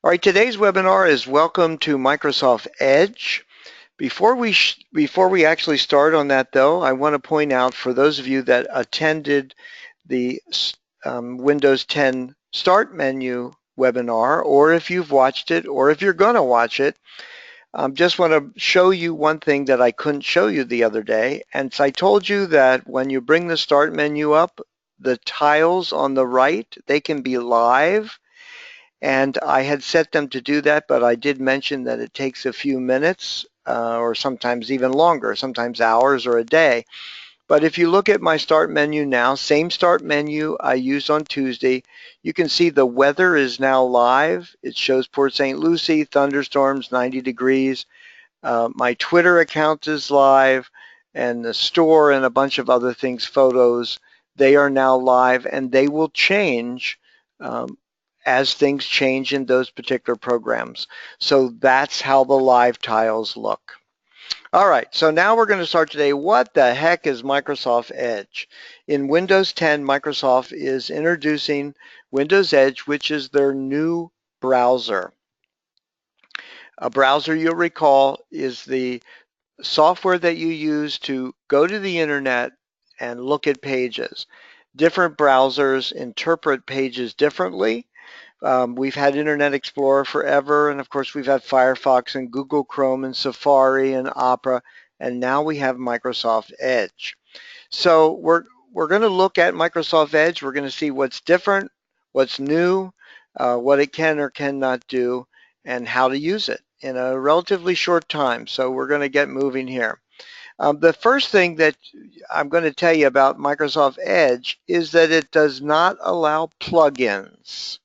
All right, today's webinar is Welcome to Microsoft Edge. Before we actually start on that though, I want to point out for those of you that attended the Windows 10 Start Menu webinar, or if you've watched it, or if you're going to watch it, just want to show you one thing that I couldn't show you the other day. And so I told you that when you bring the Start Menu up, the tiles on the right, they can be live. And I had set them to do that, but I did mention that it takes a few minutes or sometimes even longer, sometimes hours or a day. But if you look at my start menu now, same start menu I used on Tuesday, you can see the weather is now live. It shows Port St. Lucie, thunderstorms, 90 degrees. My Twitter account is live, and the store and a bunch of other things, photos, they are now live, and they will change as things change in those particular programs. So that's how the live tiles look. All right, so now we're going to start today. What the heck is Microsoft Edge? In Windows 10, Microsoft is introducing Windows Edge, which is their new browser. A browser, you'll recall, is the software that you use to go to the internet and look at pages. Different browsers interpret pages differently. We've had Internet Explorer forever, and of course we've had Firefox and Google Chrome and Safari and Opera, and now we have Microsoft Edge. So we're going to look at Microsoft Edge. We're going to see what's different, what's new, what it can or cannot do, and how to use it in a relatively short time. So we're going to get moving here. The first thing that I'm going to tell you about Microsoft Edge is that it does not allow plugins.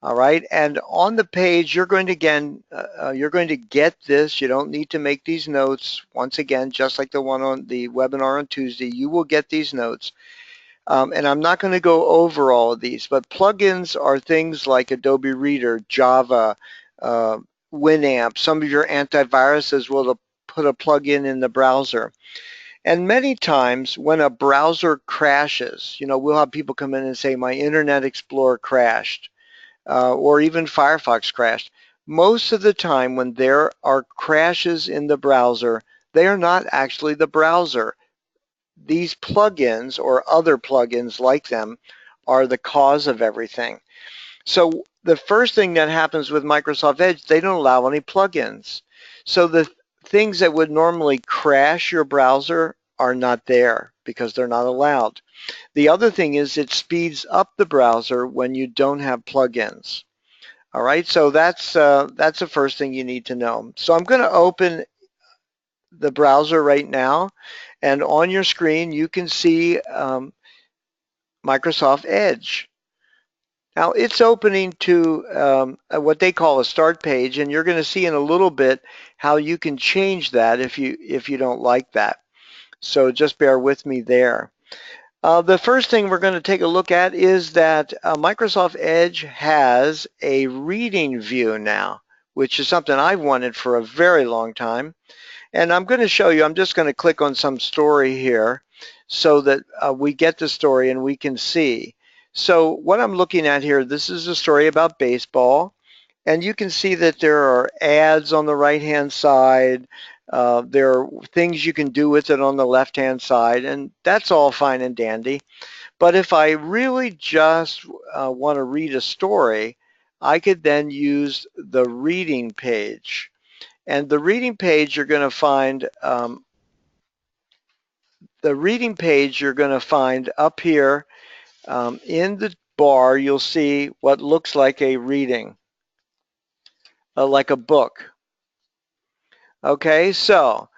All right, and on the page, you're going to get this. You don't need to make these notes. Once again, just like the one on the webinar on Tuesday, you will get these notes. And I'm not going to go over all of these, but plugins are things like Adobe Reader, Java, uh, Winamp. Some of your antiviruses will put a plugin in the browser. And many times when a browser crashes, we'll have people come in and say, my Internet Explorer crashed. Or even Firefox crashed. Most of the time when there are crashes in the browser, they are not actually the browser. These plugins or other plugins like them are the cause of everything. So the first thing that happens with Microsoft Edge, they don't allow any plugins. So the things that would normally crash your browser are not there because they're not allowed. The other thing is it speeds up the browser when you don't have plugins. All right, so that's the first thing you need to know. So I'm going to open the browser right now, and on your screen you can see Microsoft Edge. Now it's opening to what they call a start page, and you're going to see in a little bit how you can change that if you don't like that. So just bear with me there. The first thing we're going to take a look at is that Microsoft Edge has a reading view now, which is something I've wanted for a very long time. And I'm going to show you, I'm just going to click on some story here so that we get the story and we can see. So what I'm looking at here, this is a story about baseball. And you can see that there are ads on the right-hand side. There are things you can do with it on the left-hand side, and that's all fine and dandy. But if I really just want to read a story, I could then use the reading page. And the reading page you're going to find up here in the bar. You'll see what looks like a reading, like a book. Okay, so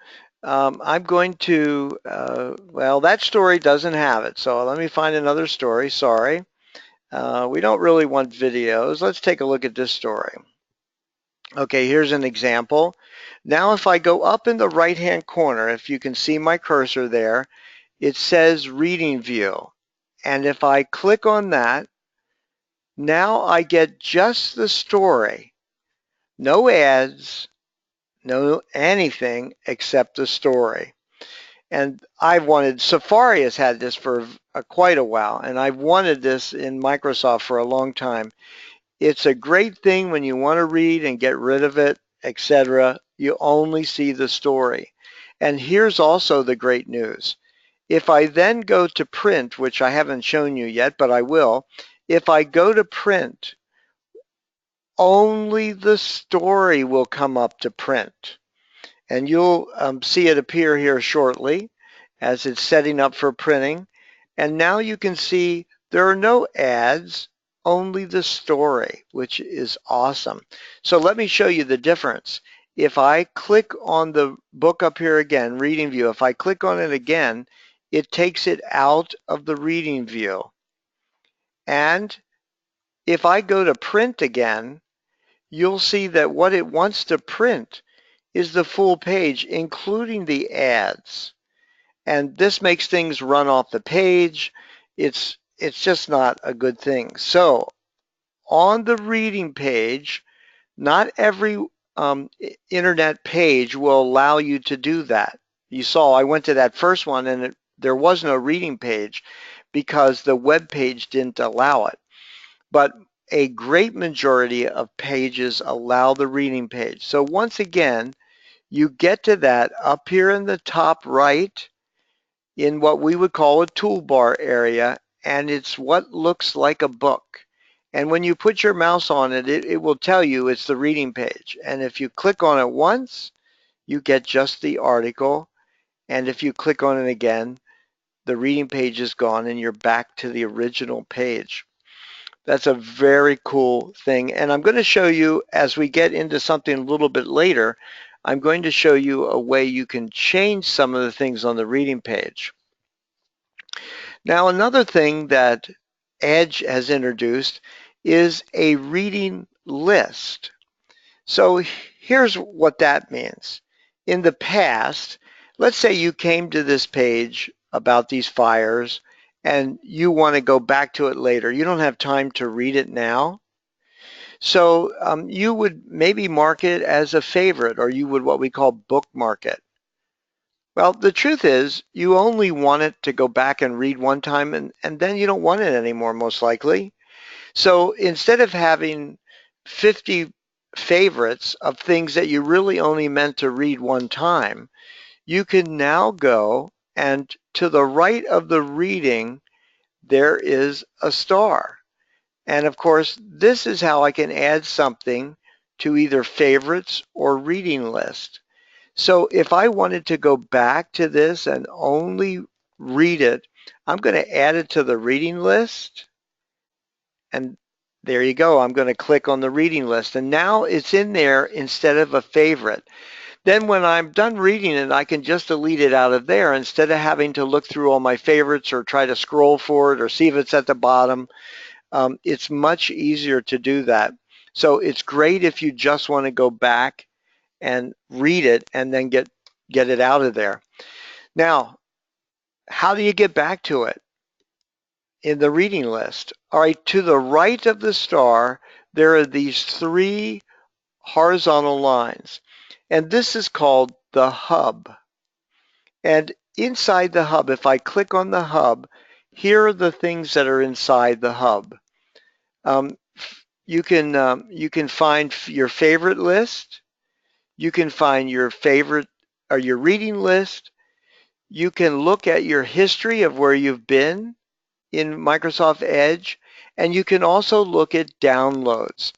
I'm going to, well, that story doesn't have it. So let me find another story. Sorry. We don't really want videos. Let's take a look at this story. Okay, here's an example. Now if I go up in the right-hand corner, if you can see my cursor there, it says Reading View. And if I click on that, now I get just the story. No ads, no anything except the story. And Safari has had this for quite a while, and I've wanted this in Microsoft for a long time. It's a great thing when you want to read and get rid of it, etc. You only see the story. And here's also the great news. If I then go to print, which I haven't shown you yet, but I will, if I go to print, only the story will come up to print. And you'll see it appear here shortly as it's setting up for printing. And now you can see there are no ads, only the story, which is awesome. So let me show you the difference. If I click on the book up here again, reading view, if I click on it again, it takes it out of the reading view. And if I go to print again, you'll see that what it wants to print is the full page, including the ads. And this makes things run off the page. It's just not a good thing. So on the reading page, not every internet page will allow you to do that. You saw I went to that first one and there was no reading page because the web page didn't allow it. But a great majority of pages allow the reading page. So once again, you get to that up here in the top right in what we would call a toolbar area, and it's what looks like a book. And when you put your mouse on it, it will tell you it's the reading page. And if you click on it once, you get just the article. And if you click on it again, the reading page is gone and you're back to the original page. That's a very cool thing. And I'm going to show you as we get into something a little bit later, I'm going to show you a way you can change some of the things on the reading page. Now, another thing that Edge has introduced is a reading list. So here's what that means. In the past, let's say you came to this page about these fires and you want to go back to it later. You don't have time to read it now. So you would maybe mark it as a favorite, or you would what we call bookmark it. Well, the truth is you only want it to go back and read one time and then you don't want it anymore, most likely. So instead of having 50 favorites of things that you really only meant to read one time, you can now go and to the right of the reading, there is a star. And of course, this is how I can add something to either favorites or reading list. So if I wanted to go back to this and only read it, I'm going to add it to the reading list. And there you go. I'm going to click on the reading list. And now it's in there instead of a favorite. Then when I'm done reading it, I can just delete it out of there instead of having to look through all my favorites or try to scroll for it or see if it's at the bottom. It's much easier to do that. So it's great if you just want to go back and read it and then get it out of there. Now, how do you get back to it? In the reading list. All right, to the right of the star, there are these three horizontal lines, and this is called the hub. And inside the hub, if I click on the hub, here are the things that are inside the hub. You can find your favorite list. You can find your favorite or your reading list. You can look at your history of where you've been in Microsoft Edge, and you can also look at downloads.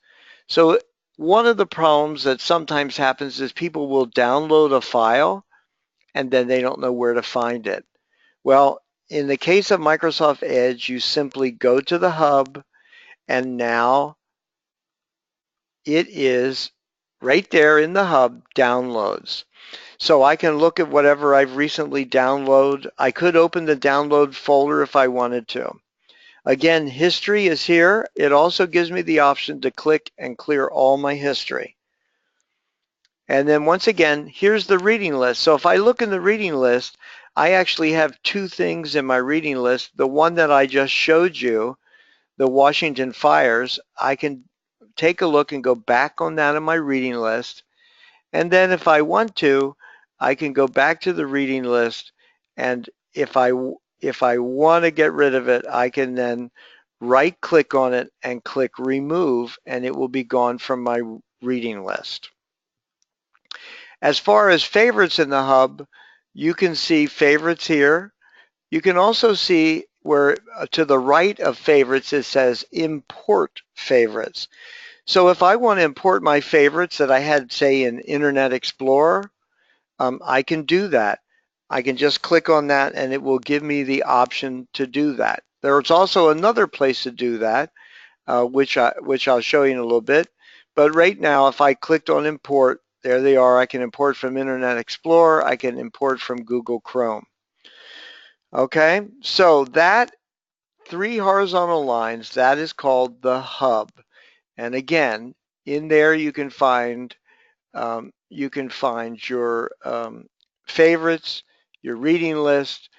So one of the problems that sometimes happens is people will download a file and then they don't know where to find it. Well, in the case of Microsoft Edge, you simply go to the hub and now it is right there in the hub, downloads. So I can look at whatever I've recently downloaded. I could open the download folder if I wanted to. Again, history is here. It also gives me the option to click and clear all my history. And then once again, here's the reading list. So if I look in the reading list, I actually have two things in my reading list. The one that I just showed you, the Washington fires, I can take a look and go back on that in my reading list. And then if I want to, I can go back to the reading list, and if I want to get rid of it, I can then right click on it and click remove, and it will be gone from my reading list. As far as favorites in the hub, you can see favorites here. You can also see where to the right of favorites it says import favorites. So if I want to import my favorites that I had, say, in Internet Explorer, I can do that. I can just click on that and it will give me the option to do that. There's also another place to do that, which I'll show you in a little bit. But right now, if I clicked on import, there they are. I can import from Internet Explorer. I can import from Google Chrome. Okay, so that 3 horizontal lines, that is called the hub. And again, in there you can find your favorites, your reading list,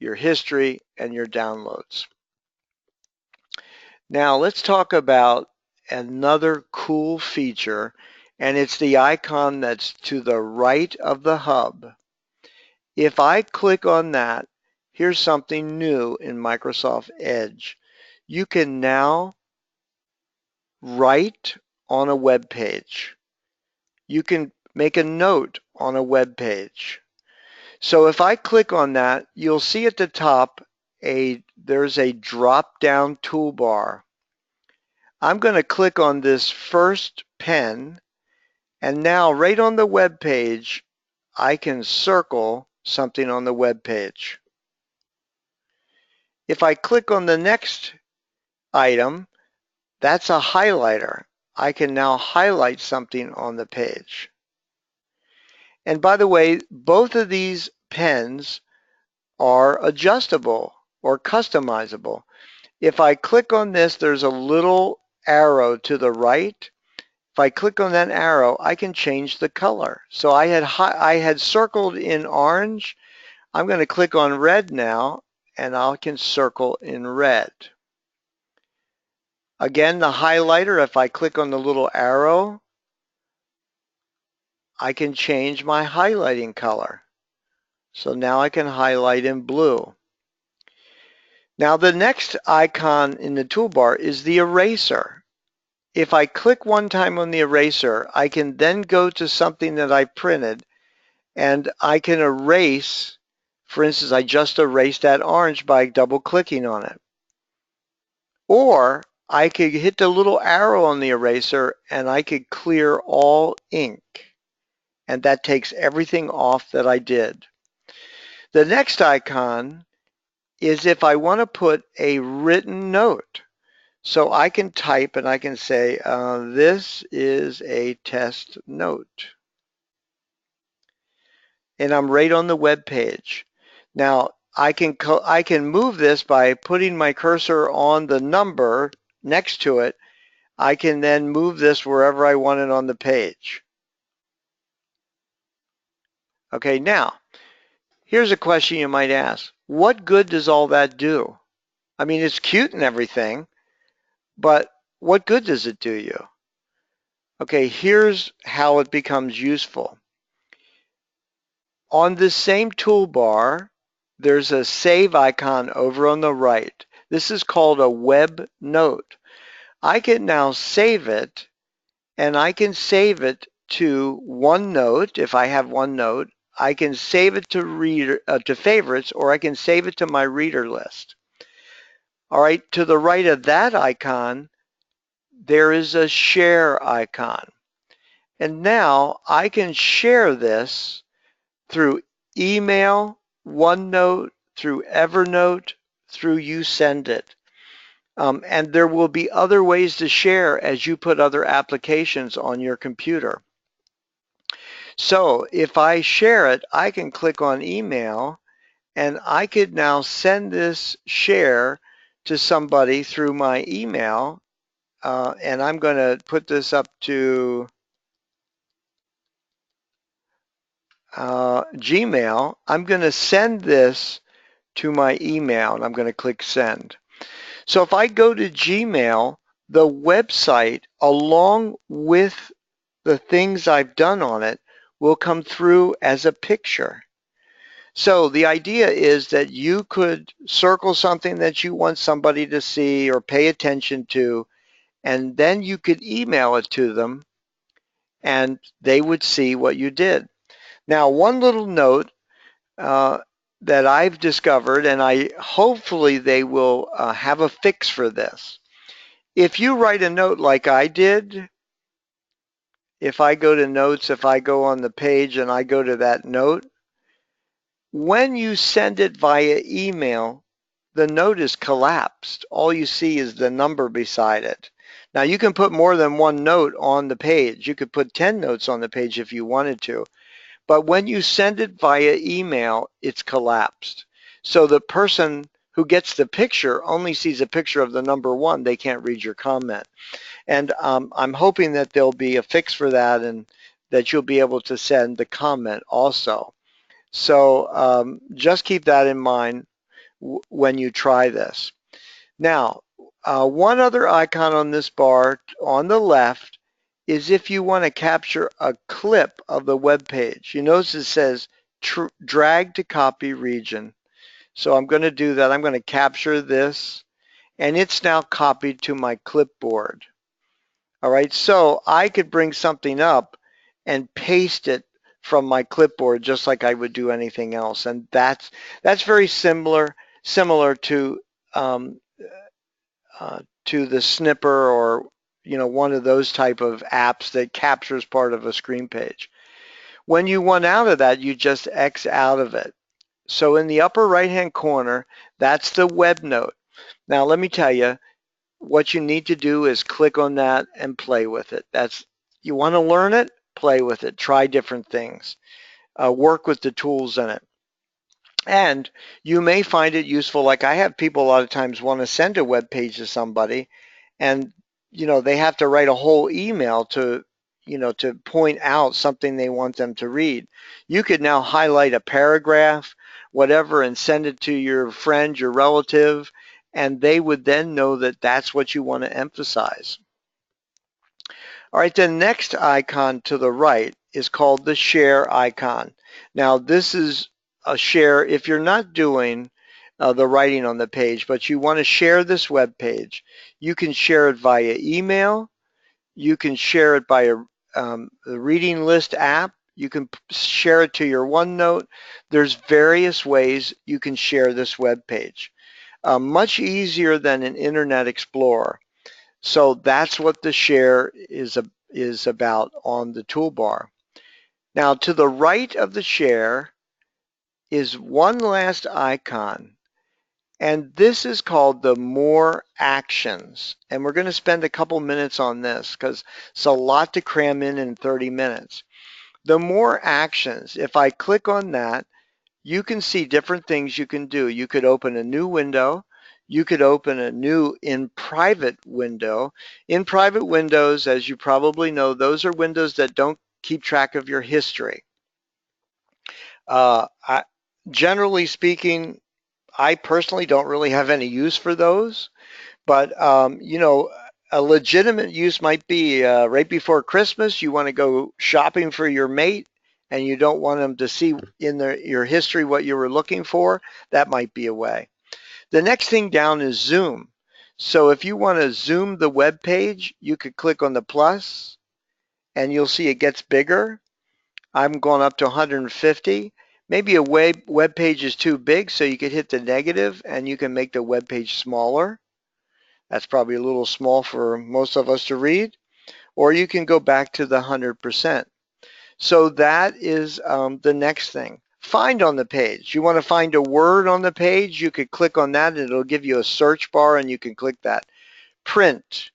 your history, and your downloads. Now let's talk about another cool feature, and it's the icon that's to the right of the hub. If I click on that, here's something new in Microsoft Edge. You can now write on a web page. You can make a note on a web page. So if I click on that, you'll see at the top there's a drop-down toolbar. I'm going to click on this first pen, and now right on the web page, I can circle something on the web page. If I click on the next item, that's a highlighter. I can now highlight something on the page. And by the way, both of these pens are adjustable or customizable. If I click on this, there's a little arrow to the right. If I click on that arrow, I can change the color. So I had circled in orange. I'm going to click on red now, and I can circle in red. Again, the highlighter, if I click on the little arrow, I can change my highlighting color. So now I can highlight in blue. Now the next icon in the toolbar is the eraser. If I click one time on the eraser, I can then go to something that I printed and I can erase. For instance, I just erased that orange by double clicking on it. Or I could hit the little arrow on the eraser and I could clear all ink. And that takes everything off that I did. The next icon is if I want to put a written note. So I can type and I can say, this is a test note. And I'm right on the web page. Now I can move this by putting my cursor on the number next to it. I can then move this wherever I want it on the page. Okay, now here's a question you might ask. What good does all that do? I mean, it's cute and everything, but what good does it do you? Okay, here's how it becomes useful. On this same toolbar, there's a save icon over on the right. This is called a web note. I can now save it, and I can save it to OneNote if I have OneNote. I can save it to favorites, or I can save it to my reader list. All right, to the right of that icon, there is a share icon. And now I can share this through email, OneNote, through Evernote, through YouSendIt. And there will be other ways to share as you put other applications on your computer. So if I share it, I can click on email and I could now send this share to somebody through my email. And I'm going to put this up to Gmail. I'm going to send this to my email and I'm going to click send. So if I go to Gmail, the website along with the things I've done on it will come through as a picture. So the idea is that you could circle something that you want somebody to see or pay attention to, and then you could email it to them and they would see what you did. Now, one little note uh, that I've discovered, and I hopefully they will have a fix for this. If you write a note like I did, if I go to notes, if I go on the page and I go to that note, when you send it via email, the note is collapsed. All you see is the number beside it. Now you can put more than one note on the page. You could put 10 notes on the page if you wanted to. But when you send it via email, it's collapsed. So the person who gets the picture only sees a picture of the number one. They can't read your comment. And I'm hoping that there'll be a fix for that and that you'll be able to send the comment also. So just keep that in mind when you try this. Now, one other icon on this bar on the left is if you want to capture a clip of the web page. You notice it says drag to copy region. So I'm going to do that. I'm going to capture this, and it's now copied to my clipboard. All right, so I could bring something up and paste it from my clipboard just like I would do anything else, and that's very similar to the Snipper or one of those type of apps that captures part of a screen page. When you want out of that, you just X out of it. So in the upper right hand corner, that's the web note. Now let me tell you, what you need to do is click on that and play with it. You want to learn it, play with it, try different things, work with the tools in it. And you may find it useful. Like I have people a lot of times want to send a web page to somebody, and they have to write a whole email to point out something they want them to read. You could now highlight a paragraph, whatever, and send it to your friend, your relative, and they would then know that that's what you want to emphasize. All right, the next icon to the right is called the share icon. Now this is a share if you're not doing the writing on the page, but you want to share this web page. You can share it via email. You can share it by a reading list app. You can share it to your OneNote. There's various ways you can share this web page. Much easier than an Internet Explorer. So that's what the share is about on the toolbar. Now to the right of the share is one last icon, and this is called the More Actions. And we're going to spend a couple minutes on this because it's a lot to cram in 30 minutes. The More Actions, if I click on that, you can see different things you can do. You could open a new window. You could open a new in private window. In private windows, as you probably know, those are windows that don't keep track of your history. Uh, I, Generally speaking, I personally don't really have any use for those, but a legitimate use might be right before Christmas, you want to go shopping for your mate and you don't want them to see in your history what you were looking for. That might be a way. The next thing down is zoom. So if you want to zoom the web page, you could click on the plus and you'll see it gets bigger. I'm going up to 150. Maybe a web page is too big, so you could hit the negative and you can make the web page smaller. That's probably a little small for most of us to read. Or you can go back to the 100%. So that is the next thing. Find on the page. You want to find a word on the page, you could click on that and it'll give you a search bar and you can click that. Print.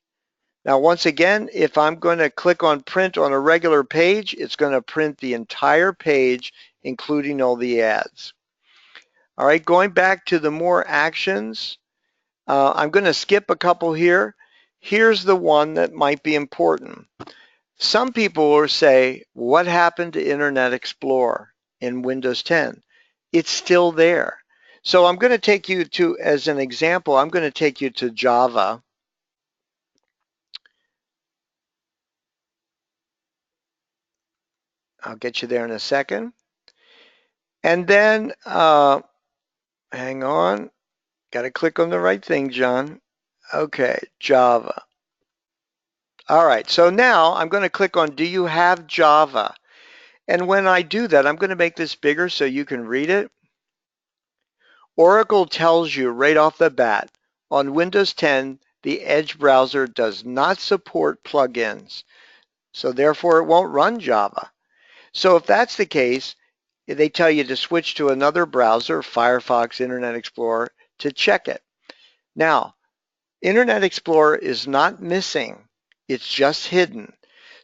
Now once again, if I'm going to click on print on a regular page, it's going to print the entire page, including all the ads. All right, going back to the more actions, I'm going to skip a couple here. Here's the one that might be important. Some people will say, what happened to Internet Explorer in Windows 10? It's still there. So I'm going to take you to, as an example, I'm going to take you to Java. I'll get you there in a second. And then, hang on, got to click on the right thing, John. Okay, Java. All right, so now I'm going to click on Do you have Java? And when I do that, I'm going to make this bigger so you can read it. Oracle tells you right off the bat, on Windows 10, the Edge browser does not support plugins, so therefore it won't run Java. So if that's the case, they tell you to switch to another browser, Firefox, Internet Explorer, to check it. Now, Internet Explorer is not missing, it's just hidden.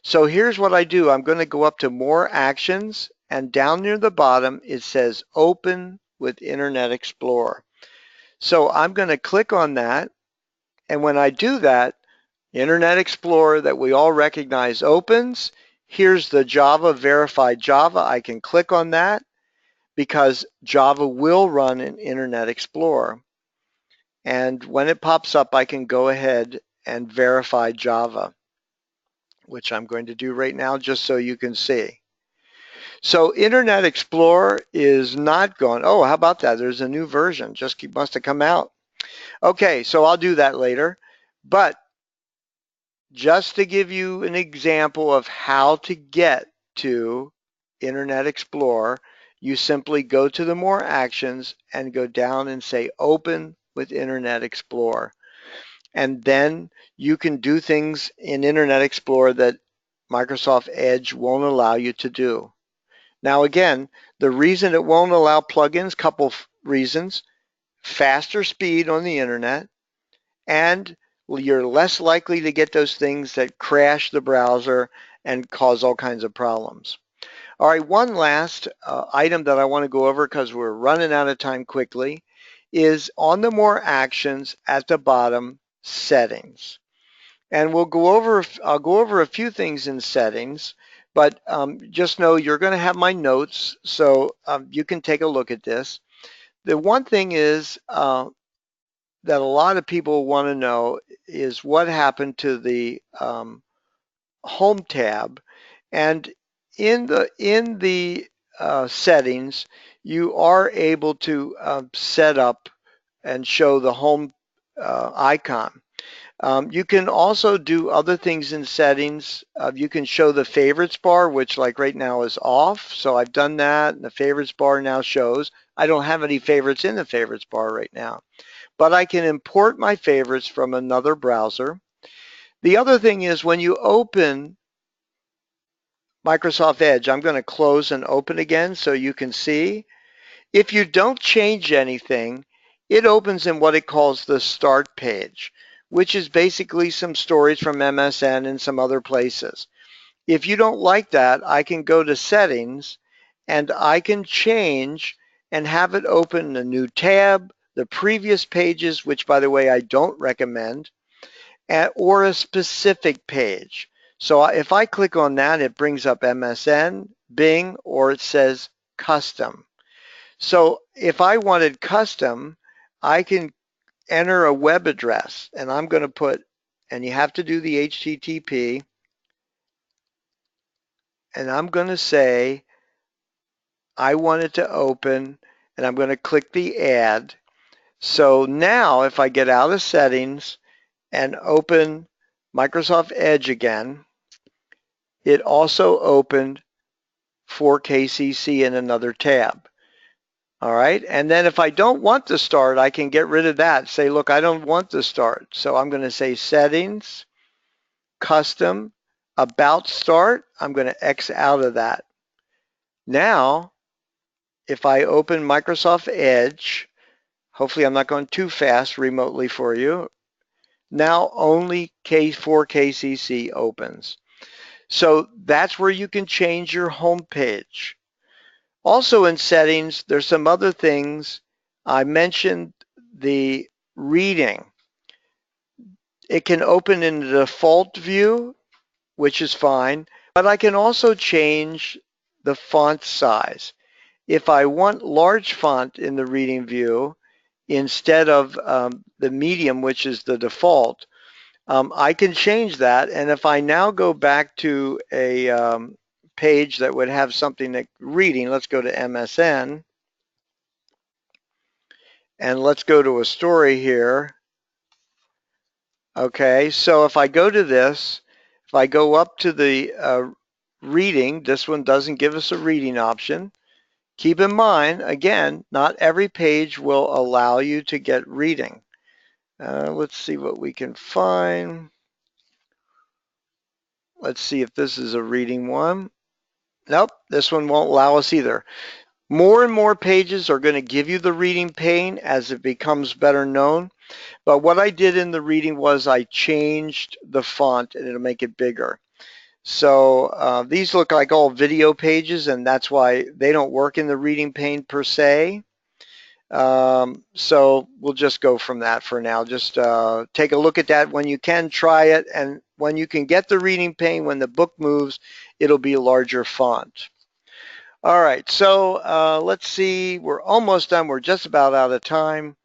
So here's what I do. I'm going to go up to More Actions, and down near the bottom it says Open with Internet Explorer. So I'm going to click on that, and when I do that, Internet Explorer that we all recognize opens. Here's the Java, verified Java. I can click on that because Java will run in Internet Explorer. And when it pops up, I can go ahead and verify Java, which I'm going to do right now just so you can see. So Internet Explorer is not gone. Oh, how about that? There's a new version. Just must have come out. Okay, so I'll do that later. But just to give you an example of how to get to Internet Explorer, you simply go to the More Actions and go down and say Open with Internet Explorer. And then you can do things in Internet Explorer that Microsoft Edge won't allow you to do. Now again, the reason it won't allow plugins, couple reasons: faster speed on the internet, and you're less likely to get those things that crash the browser and cause all kinds of problems. All right, one last item that I want to go over because we're running out of time quickly is on the More Actions at the bottom, Settings. And I'll go over a few things in Settings, but just know you're going to have my notes, so you can take a look at this. The one thing is that a lot of people want to know is what happened to the Home tab. And in the settings, you are able to set up and show the Home icon. You can also do other things in settings. You can show the favorites bar, which like right now is off. So I've done that, and the favorites bar now shows. I don't have any favorites in the favorites bar right now, but I can import my favorites from another browser. The other thing is when you open Microsoft Edge, I'm going to close and open again so you can see. If you don't change anything, it opens in what it calls the start page, which is basically some stories from MSN and some other places. If you don't like that, I can go to settings and I can change and have it open a new tab, the previous pages, which by the way, I don't recommend, or a specific page. So if I click on that, it brings up MSN, Bing, or it says custom. So if I wanted custom, I can enter a web address, and I'm going to put, and you have to do the HTTP, and I'm going to say I want it to open, and I'm going to click the add. So now if I get out of settings and open Microsoft Edge again, it also opened for KCC in another tab. All right, and then if I don't want to start, I can get rid of that. Say, look, I don't want to start. So I'm going to say Settings, Custom, About Start. I'm going to X out of that. Now, if I open Microsoft Edge, hopefully I'm not going too fast remotely for you. Now only K4KCC opens. So that's where you can change your home page. Also in settings, there's some other things. I mentioned the reading. It can open in the default view, which is fine, but I can also change the font size. If I want large font in the reading view instead of the medium, which is the default, I can change that. And if I now go back to a page that would have something like reading, let's go to MSN. And let's go to a story here. Okay, so if I go to this, if I go up to the reading, this one doesn't give us a reading option. Keep in mind, again, not every page will allow you to get reading. Let's see what we can find. Let's see if this is a reading one. Nope, this one won't allow us either. More and more pages are going to give you the reading pane as it becomes better known. But what I did in the reading was I changed the font and it'll make it bigger. So these look like all video pages, and that's why they don't work in the reading pane per se. So we'll just go from that for now. Just take a look at that when you can, try it, and when you can get the reading pane, when the book moves, it'll be a larger font. All right, so let's see, we're almost done. We're just about out of time.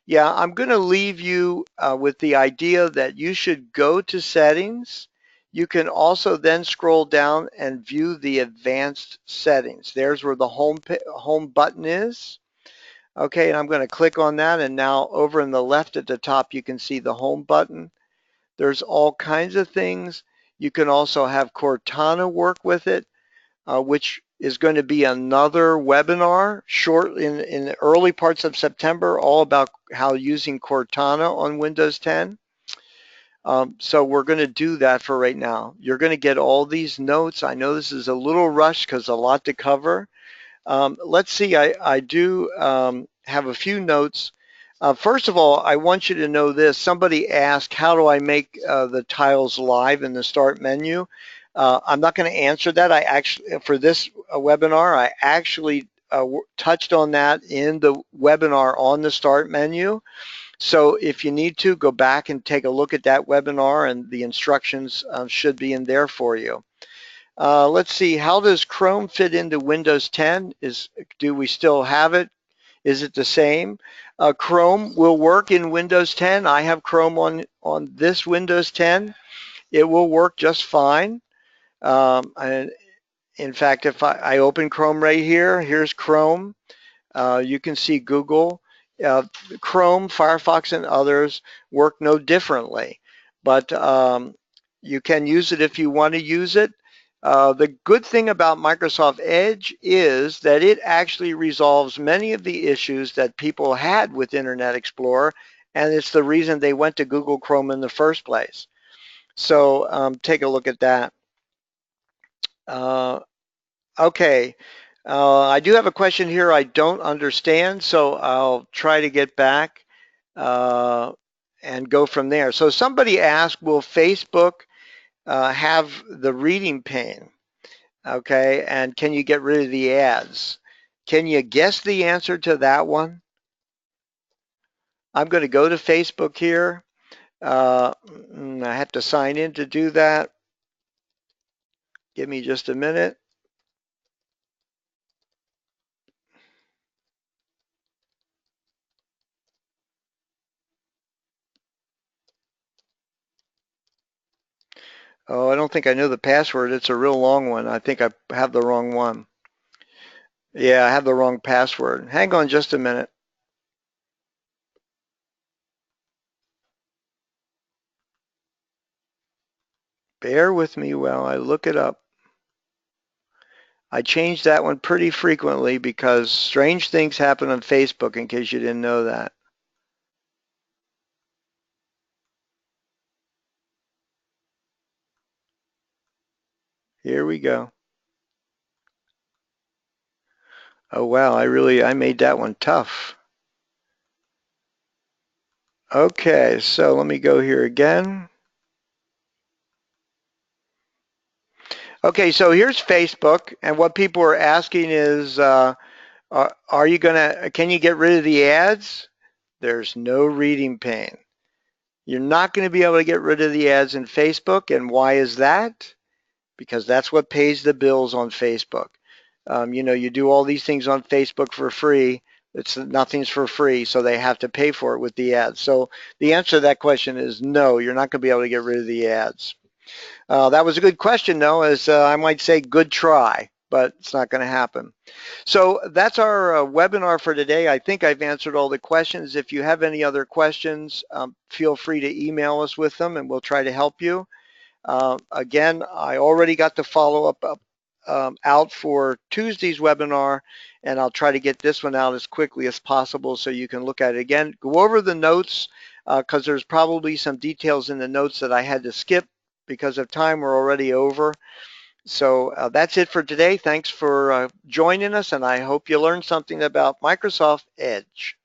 Yeah, I'm going to leave you with the idea that you should go to settings. You can also then scroll down and view the advanced settings. There's where the home button is. Okay, and I'm going to click on that, and now over in the left at the top you can see the home button. There's all kinds of things. You can also have Cortana work with it, which is going to be another webinar short in the early parts of September, all about how using Cortana on Windows 10. So we're going to do that for right now. You're going to get all these notes. I know this is a little rushed because a lot to cover. Let's see, I do have a few notes. First of all, I want you to know this. Somebody asked, how do I make the tiles live in the start menu? I'm not going to answer that. I actually, for this webinar, I actually touched on that in the webinar on the start menu. So if you need to, go back and take a look at that webinar, and the instructions should be in there for you. Let's see, how does Chrome fit into Windows 10? Do we still have it? Is it the same? Chrome will work in Windows 10. I have Chrome on this Windows 10. It will work just fine. And in fact, if I open Chrome right here, here's Chrome. You can see Google. Chrome, Firefox, and others work no differently. But you can use it if you want to use it. The good thing about Microsoft Edge is that it actually resolves many of the issues that people had with Internet Explorer, and it's the reason they went to Google Chrome in the first place. So take a look at that. Okay, I do have a question here I don't understand, so I'll try to get back and go from there. So somebody asked, will Facebook have the reading pane? Okay, and can you get rid of the ads? Can you guess the answer to that one? I'm going to go to Facebook here. I have to sign in to do that. Give me just a minute. Oh, I don't think I know the password. It's a real long one. I think I have the wrong one. Yeah, I have the wrong password. Hang on just a minute. Bear with me while I look it up. I change that one pretty frequently because strange things happen on Facebook, in case you didn't know that. Here we go. Oh wow, I made that one tough. Okay, so let me go here again. Okay, so here's Facebook, and what people are asking is, are you can you get rid of the ads? There's no reading pane. You're not going to be able to get rid of the ads in Facebook, and why is that? Because that's what pays the bills on Facebook. You know, you do all these things on Facebook for free. Nothing's for free, so they have to pay for it with the ads. So the answer to that question is no, you're not going to be able to get rid of the ads. That was a good question, though, as I might say, good try. but it's not going to happen. So that's our webinar for today. I think I've answered all the questions. If you have any other questions, feel free to email us with them and we'll try to help you. Again, I already got the follow-up out for Tuesday's webinar, and I'll try to get this one out as quickly as possible so you can look at it again. Go over the notes because there's probably some details in the notes that I had to skip because of time. We're already over. So that's it for today. Thanks for joining us, and I hope you learned something about Microsoft Edge.